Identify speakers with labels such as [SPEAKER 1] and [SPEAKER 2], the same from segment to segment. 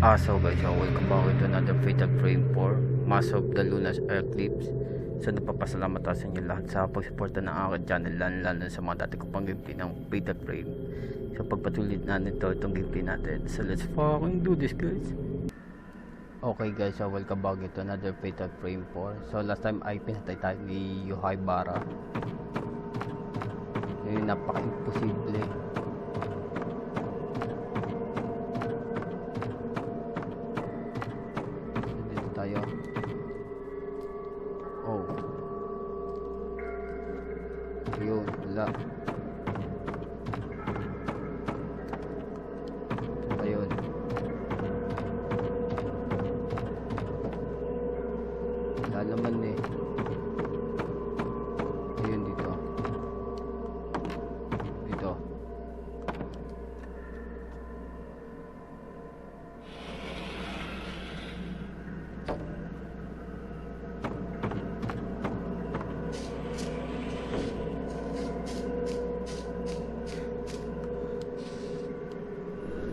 [SPEAKER 1] So guys, welcome back to another fatal frame for Mass of the Lunar Eclipse. So napapasalamat sa inyo lahat sa pagsuporta ng aking channel, lalo sa mga dati ko pang gameplay ng fatal frame. So pagpatuloy natin itong gameplay natin. So let's fucking do this, guys. Okay guys, so welcome back to another fatal frame 4. So last time ay pinatay tayo ni Yō Haibara. Yung napaka-imposible. Oh, yun, wala. Ayun. Wala naman eh. Ayun, dito. Dito.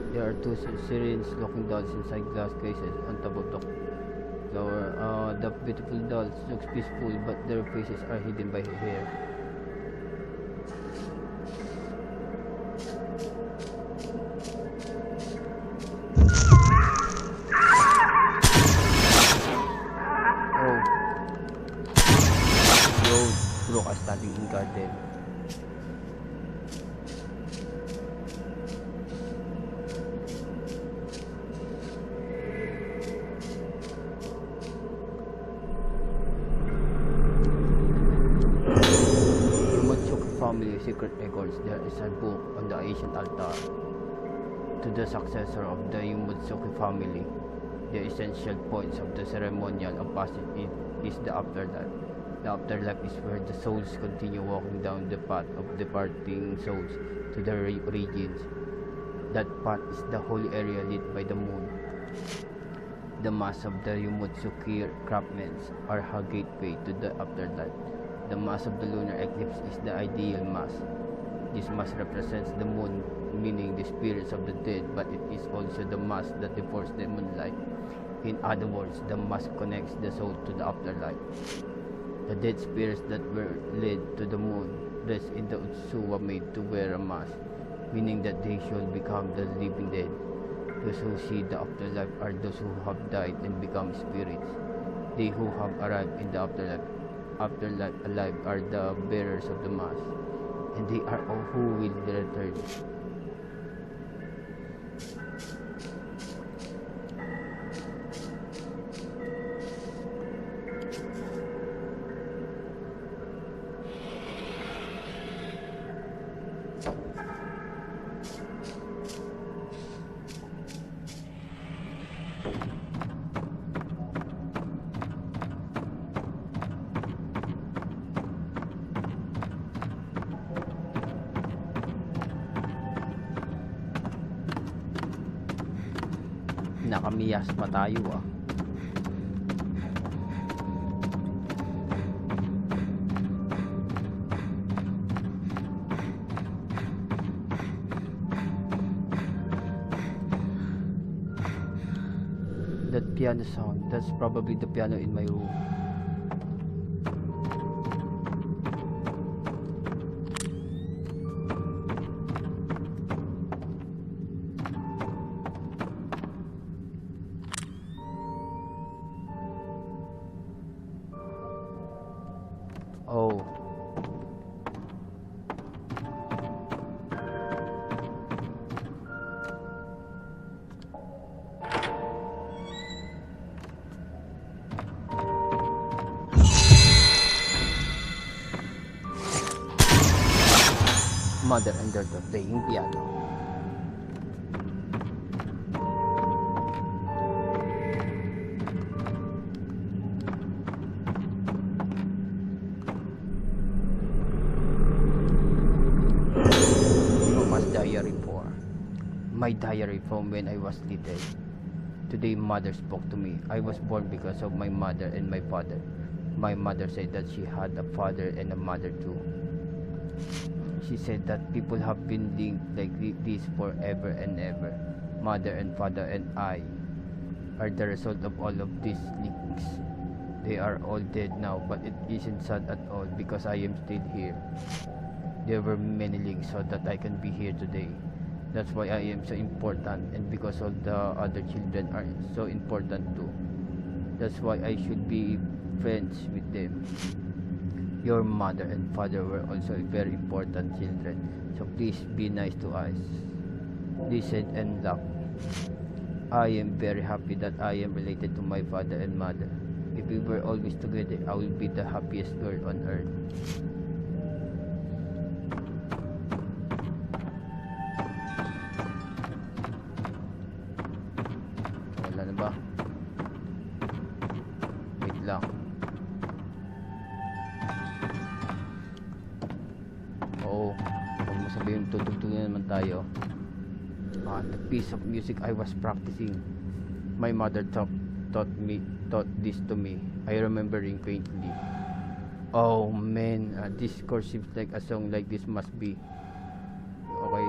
[SPEAKER 1] There are two sirens looking dolls inside glass cases on top of the floor. The beautiful dolls looks peaceful, but their faces are hidden by hair. Oh, Ruka standing in garden. Family secret records. There is a book on the ancient altar to the successor of the Yō family. The essential points of the ceremonial of passage is the afterlife. The afterlife is where the souls continue walking down the path of departing souls to the regions. That path is the holy area lit by the moon. The mass of the Yō craftsmen are a gateway to the afterlife. The mass of the lunar eclipse is the ideal mass. This mass represents the moon, meaning the spirits of the dead, but it is also the mass that devours the moonlight. In other words, the mass connects the soul to the afterlife. The dead spirits that were led to the moon rest in the Utsuwa made to wear a mask, meaning that they should become the living dead. Those who see the afterlife are those who have died and become spirits. They who have arrived in the afterlife alive are the bearers of the mass, and they are all who will return. Nakamiyas pa tayo ah. That piano sound, that's probably the piano in my room. Oh. Mother and daughter playing piano. Diary 4. My diary from when I was little. Today mother spoke to me. I was born because of my mother and my father. My mother said that she had a father and a mother too. She said that people have been linked like this forever and ever. Mother and father and I are the result of all of these leaks. They are all dead now, but it isn't sad at all because I am still here. There were many leaks so that I can be here today. That's why I am so important, and because all the other children are so important too. That's why I should be friends with them. Your mother and father were also very important children, so please be nice to us. Listen and laugh. I am very happy that I am related to my father and mother. If we were always together, I will be the happiest girl on earth. Wala na ba? Wait lang. Oo, huwag mo sabihin, tutugtugin naman tayo. The piece of music I was practicing. My mother taught this to me. I remembering faintly. Oh man, this chord seems like a song like this must be. Okay.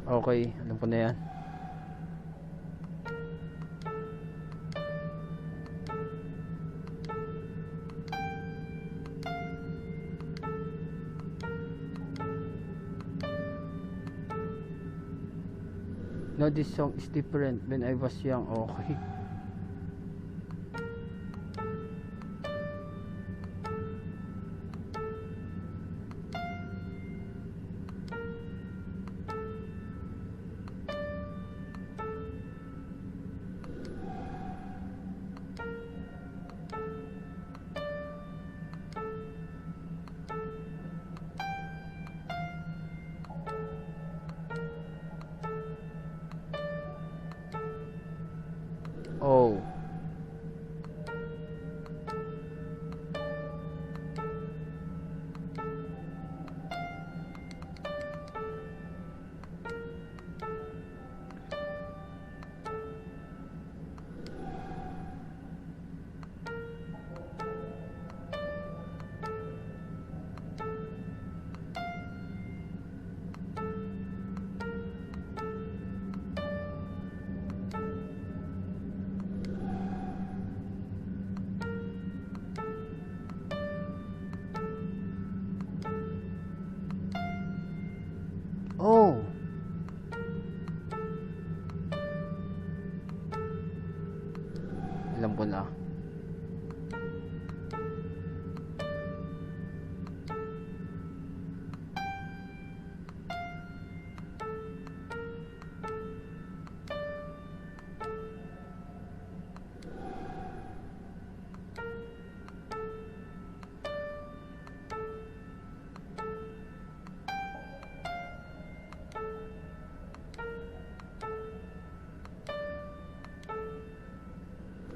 [SPEAKER 1] Okay, alam ko na yan. No, this song is different when I was young. Okay. Oh. Oh. Alam ko na.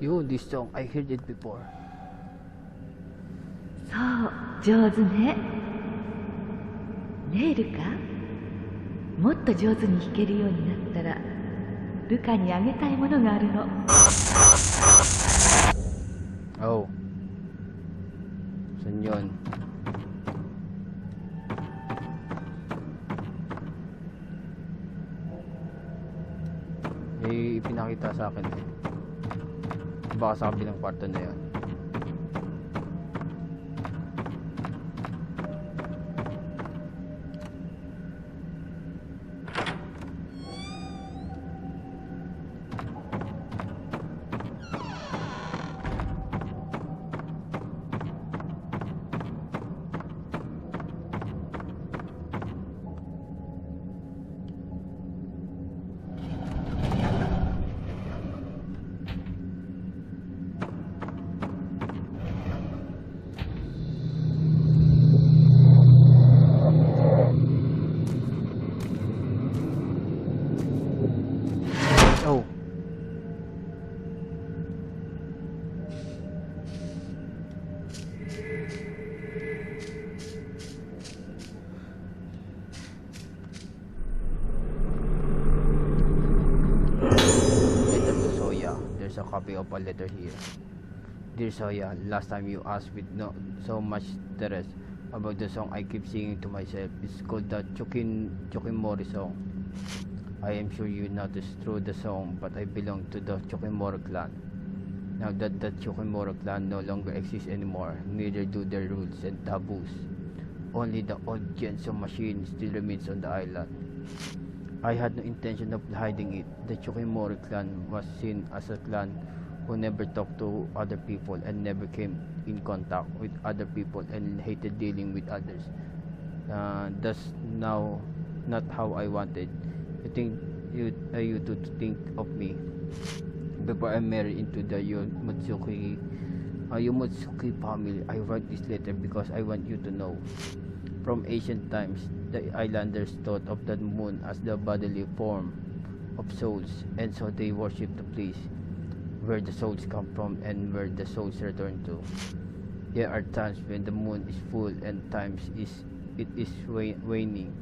[SPEAKER 1] Yo, this song, I heard it before.
[SPEAKER 2] そう、上手ね。ねえルカ、もっと上手に弾けるようになったらルカにあげたいものがあるの。
[SPEAKER 1] Oh. Saan yun? May ipinakita sa akin eh. Baka sa kabilang kwarto na yun. A copy of a letter here. Dear Soya, last time you asked with so much interest about the song I keep singing to myself. It's called the Tsukimori song. I am sure you noticed through the song, but I belong to the Tsukimori clan. Now that the Tsukimori clan no longer exists anymore, neither do their rules and taboos. Only the old Genso machine still remains on the island. I had no intention of hiding it. The Tsukimori clan was seen as a clan who never talked to other people and never came in contact with other people and hated dealing with others. That's now not how I wanted. I think you to think of me before I married into the Yō family. I write this letter because I want you to know. From ancient times, the islanders thought of the moon as the bodily form of souls, and so they worship the place where the souls come from and where the souls return to. There are times when the moon is full and times it is waning.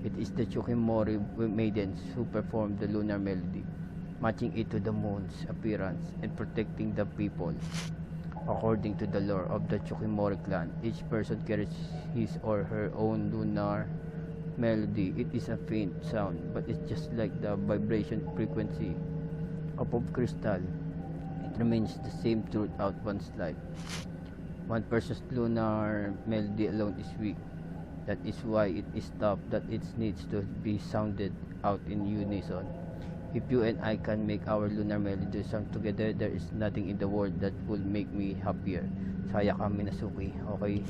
[SPEAKER 1] It is the Tsukimori maidens who perform the lunar melody, matching it to the moon's appearance and protecting the people. According to the lore of the Tsukimori clan, each person carries his or her own lunar melody. It is a faint sound, but it's just like the vibration frequency of crystal. It remains the same throughout one's life. One person's lunar melody alone is weak. That is why it is tough that it needs to be sounded out in unison. If you and I can make our lunar melody sound together, there is nothing in the world that will make me happier. Sayaka Minazuki. Okay.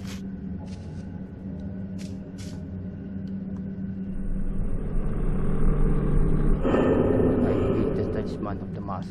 [SPEAKER 1] I hate the judgment of the mass.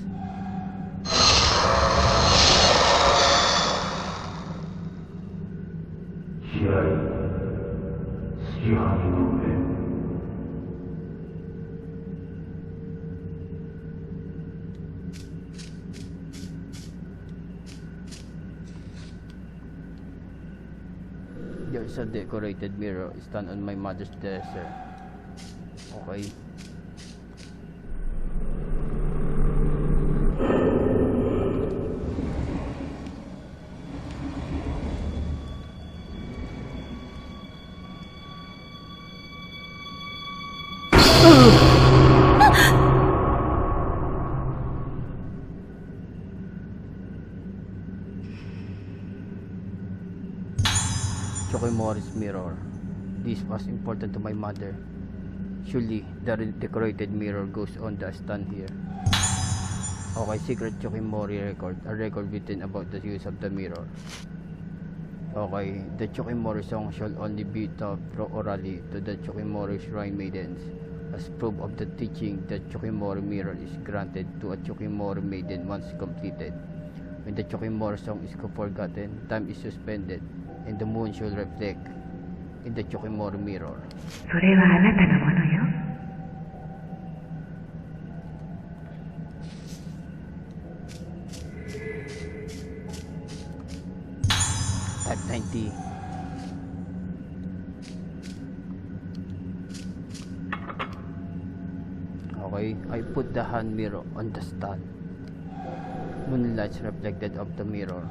[SPEAKER 1] There is a decorated mirror stand on my mother's dresser. Okay. Tsukimori's mirror. This was important to my mother. Surely the decorated mirror goes on the stand here. Okay, secret Tsukimori record. A record written about the use of the mirror. Okay, the Tsukimori song shall only be taught orally to the Tsukimori shrine maidens. As proof of the teaching, the Tsukimori mirror is granted to a Tsukimori maiden once completed. When the Tsukimori song is forgotten, time is suspended, and the moon shall reflect in the Tsukimori mirror.
[SPEAKER 2] それはあなたのものよ。
[SPEAKER 1] Type 90. Okay, I put the hand mirror on the stand. Moonlight reflected of the mirror.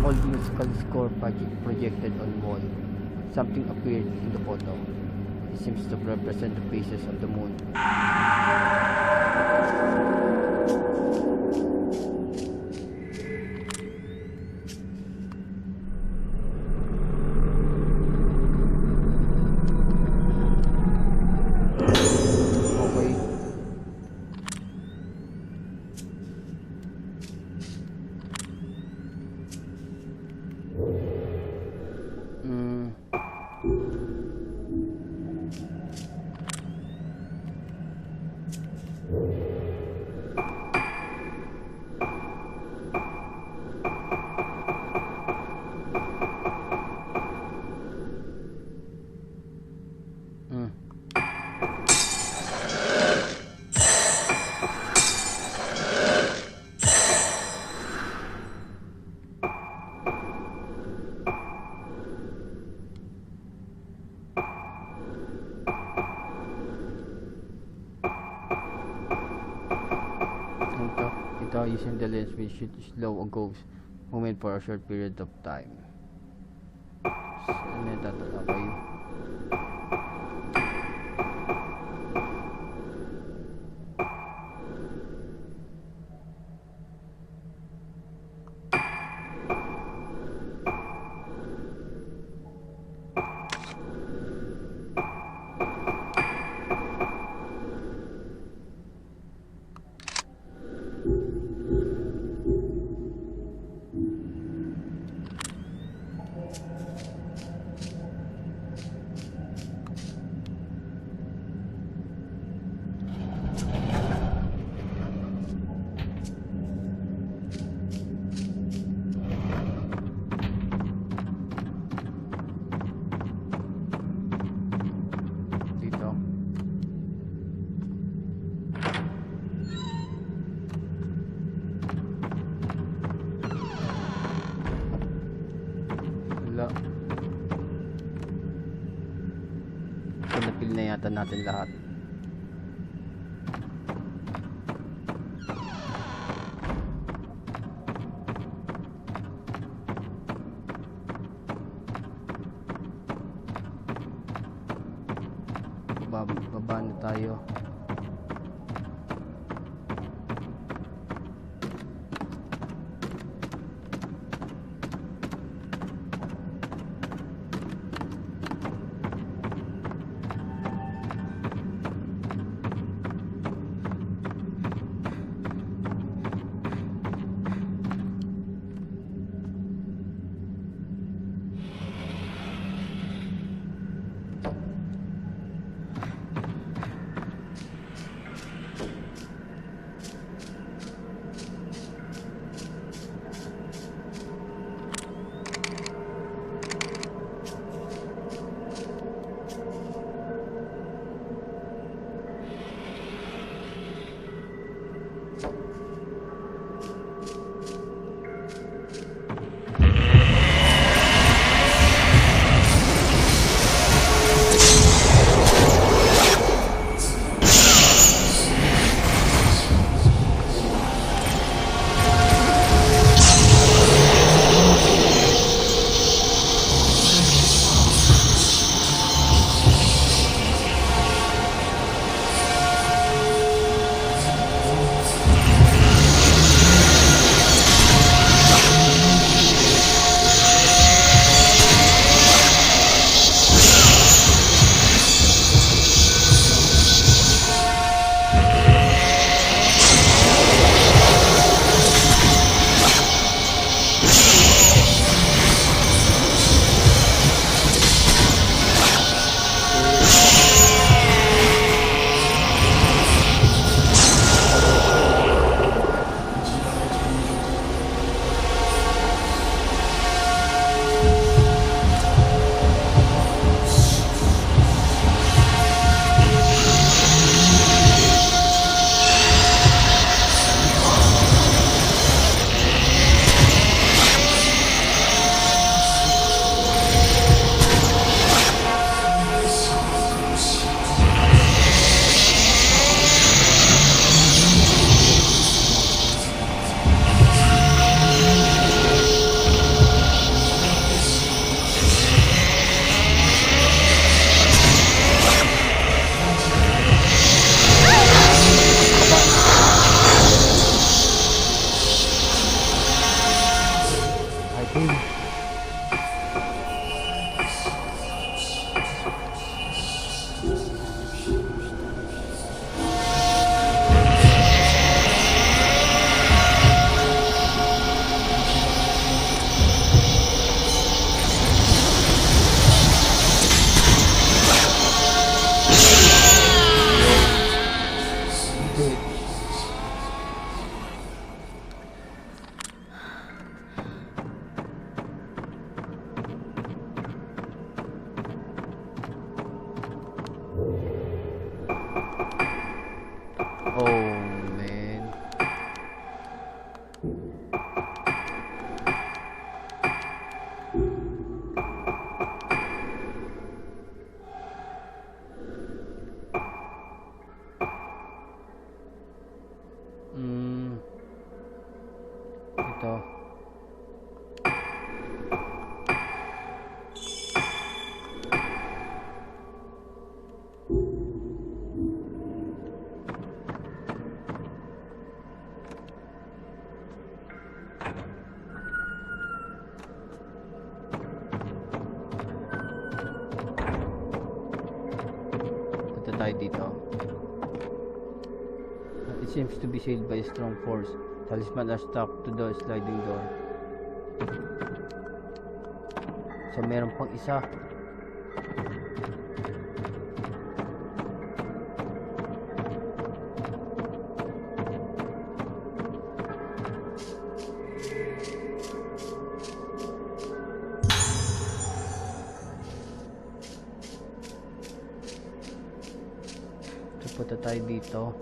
[SPEAKER 1] Old musical score projected on wall. Something appeared in the photo. It seems to represent the phases of the moon. dito, using the lens we should slow a ghost movement for a short period of time. Ano yung tatalakay? Pinapil na yata natin lahat. Baba na tayo. dito. Punta tayo dito. It seems to be sealed by a strong force. Talisman are stuck to the sliding door. So meron pang isa. So punta tayo dito.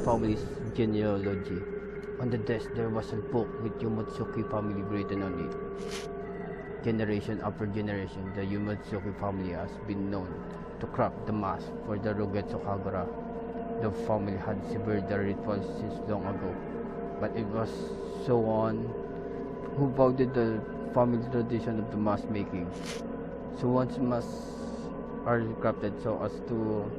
[SPEAKER 1] Family's genealogy. On the desk there was a book with Yō family written on it. Generation after generation, the Yō family has been known to craft the mask for the Rougetsu Island. The family had severed the rituals since long ago, but it was someone who founded the family tradition of the mask making. So once masks are crafted so as to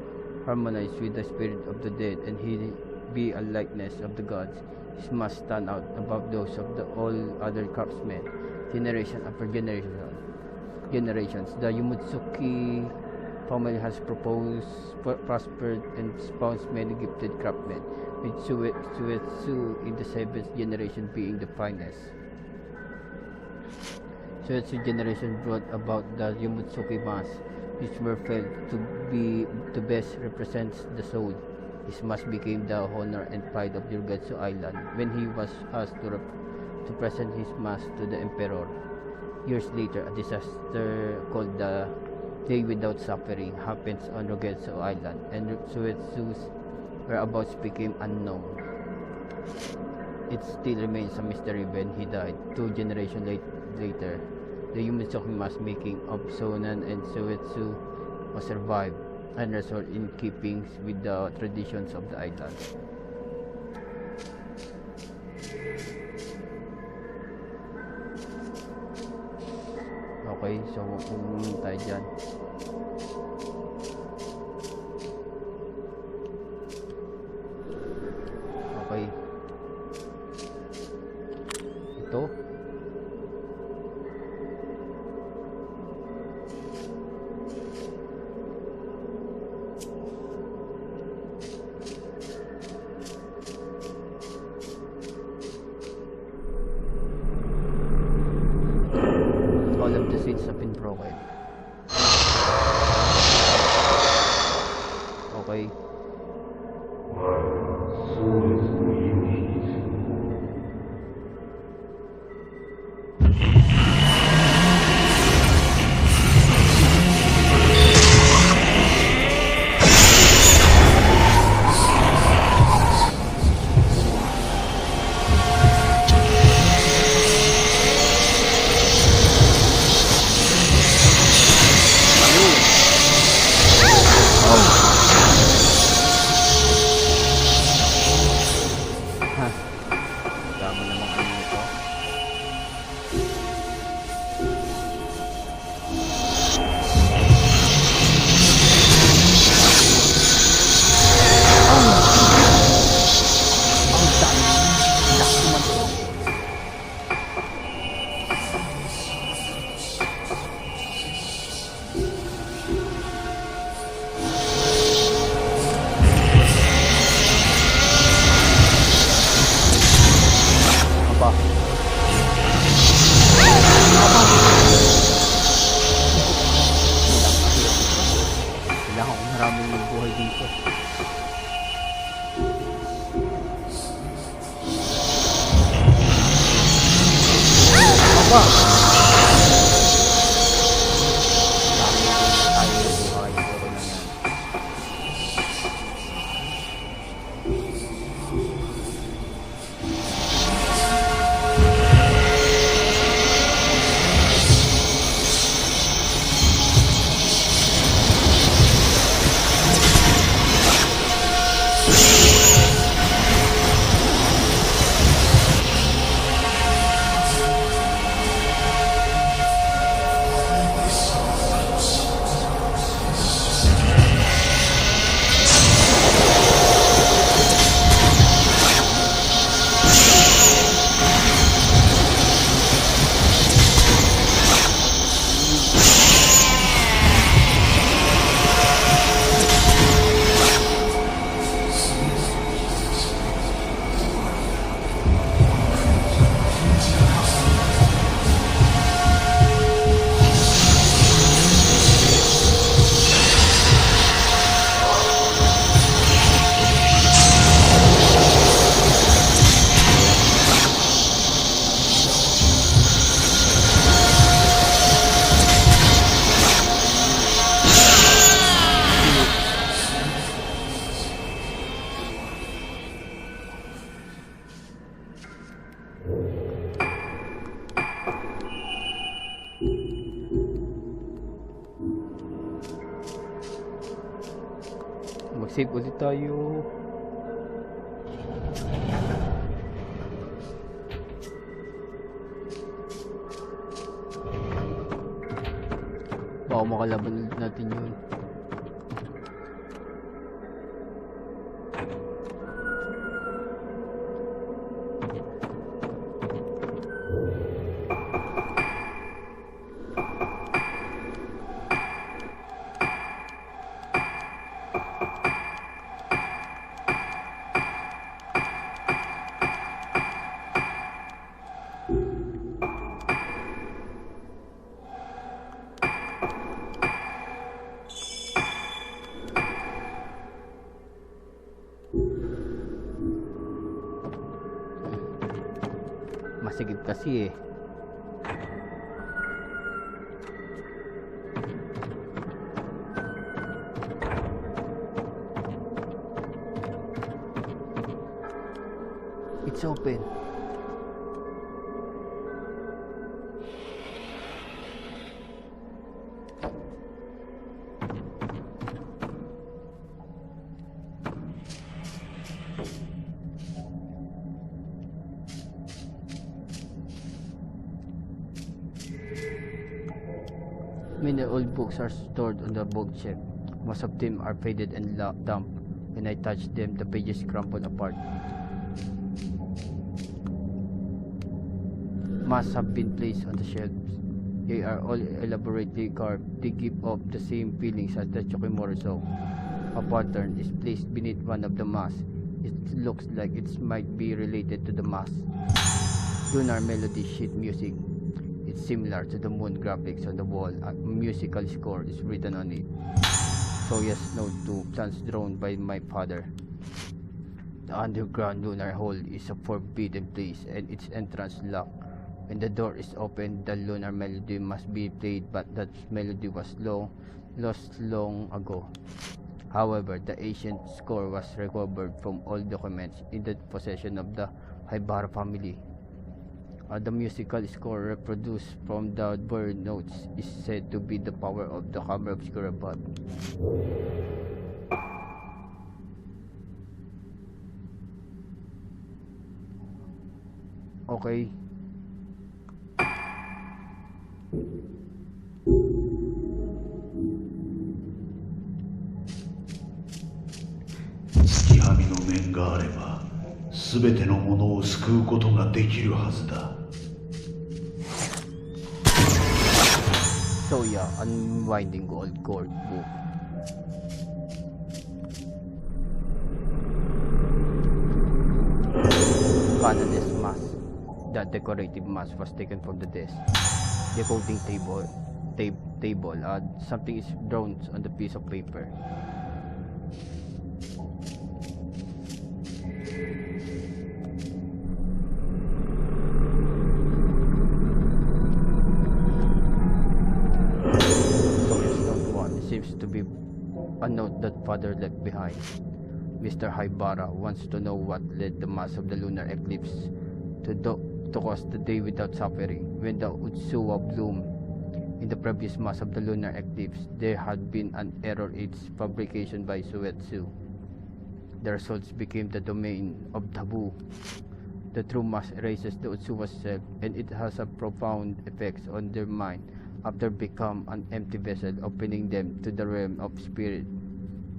[SPEAKER 1] harmonize with the spirit of the dead and he be a likeness of the gods, it must stand out above those of the all other craftsmen. Generation after generations, the Yō family has prospered and spawns many gifted craftsmen, with Suetsu in the 7th generation being the finest. Suetsu generation brought about the Yō mask, which were felt to be the best represents the soul. His mask became the honor and pride of Rougetsu Island when he was asked to present his mask to the emperor. Years later, a disaster called the Day Without Suffering happens on Rougetsu Island, and Suetsu's whereabouts became unknown. It still remains a mystery when he died. 2 generations later, the Yō mask making of Sonan and Suetsu was survived and restored in keeping with the traditions of the island. Okay, so pumunta tayo dyan. Okay. Ito. All of the seats have been broken. Okay. Mag-save ulit tayo. Baka makalaban ulit natin yun. Masigit kasi eh. It's open. Many old books are stored on the bookshelf. Most of them are faded and damp. When I touch them, the pages crumple apart. Must have been placed on the shelves. They are all elaborately carved. They give off the same feelings as the Tsukimori saw. A pattern is placed beneath one of the masks. It looks like it might be related to the mask. Lunar melody sheet music. It's similar to the moon graphics on the wall. A musical score is written on it. Soya's note to plans drawn by my father. The underground lunar hole is a forbidden place and its entrance locked. When the door is opened, the lunar melody must be played, but that melody was lost long ago. However, the ancient score was recovered from all documents in the possession of the Haibara family. The musical score reproduced from the bird notes is said to be the power of the Camera Obscura above. Okay.
[SPEAKER 3] Tsukihami no menがあれば、すべてのものを救うことができるはずだ。
[SPEAKER 1] Soya unwinding gold cord book. Canoness mask. That decorative mask was taken from the desk. The coating table. Something is drawn on the piece of paper. Seems to be a note that father left behind. Mr. Haibara wants to know what led the mass of the lunar eclipse to cause the day without suffering. When the Utsuwa bloomed in the previous mass of the lunar eclipse, there had been an error in its fabrication by Suetsu. The results became the domain of taboo. The true mass erases the Utsuwa's self, and it has a profound effect on their mind. After become an empty vessel, opening them to the realm of spirit.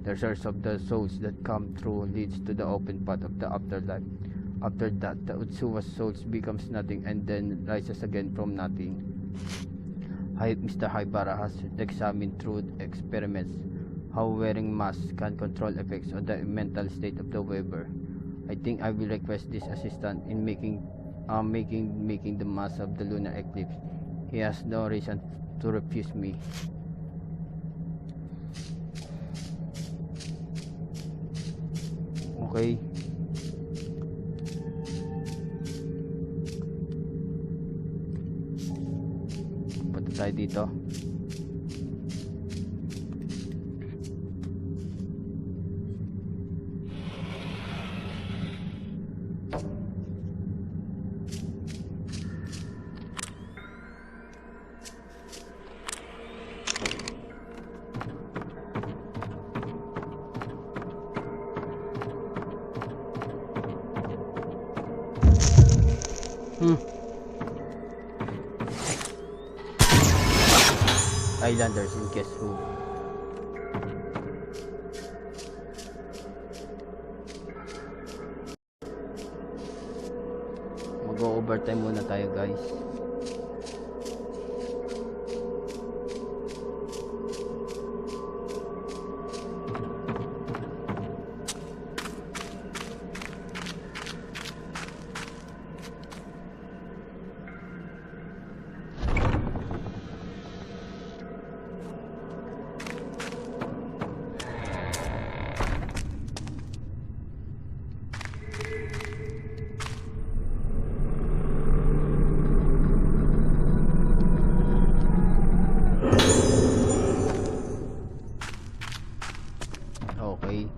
[SPEAKER 1] The source of the souls that come through leads to the open path of the afterlife. After that, the Utsuwa's souls becomes nothing and then rises again from nothing. Mr. Haibara has examined through experiments how wearing masks can control effects on the mental state of the wearer. I think I will request this assistant in making the mask of the lunar eclipse. He has no reason to refuse me. Okay. Punta tayo dito. islanders in Guess Who. Mag-overtime muna tayo guys. Okay.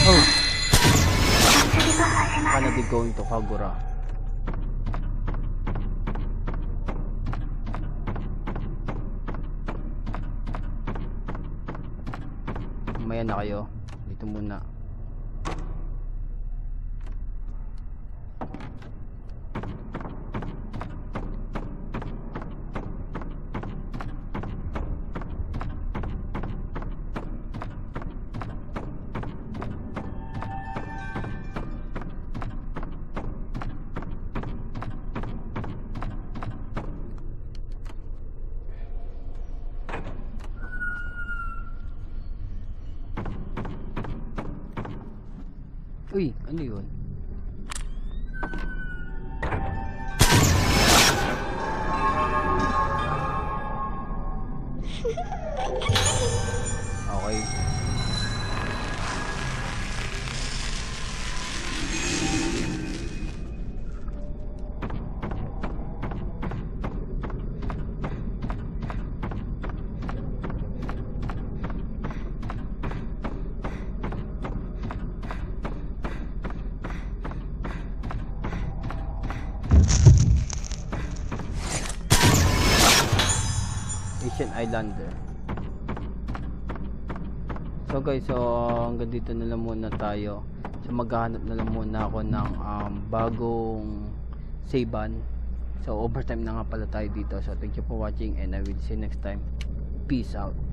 [SPEAKER 1] Oh. Finally going to Kagura. Mamaya na kayo. Dito muna. Uy, ano yun? Okay. Asian Islander. So guys, so hanggang dito na lang muna tayo. So maghahanap na lang muna ako ng bagong savean. So overtime na nga pala tayo dito. So thank you for watching and I will see you next time. Peace out.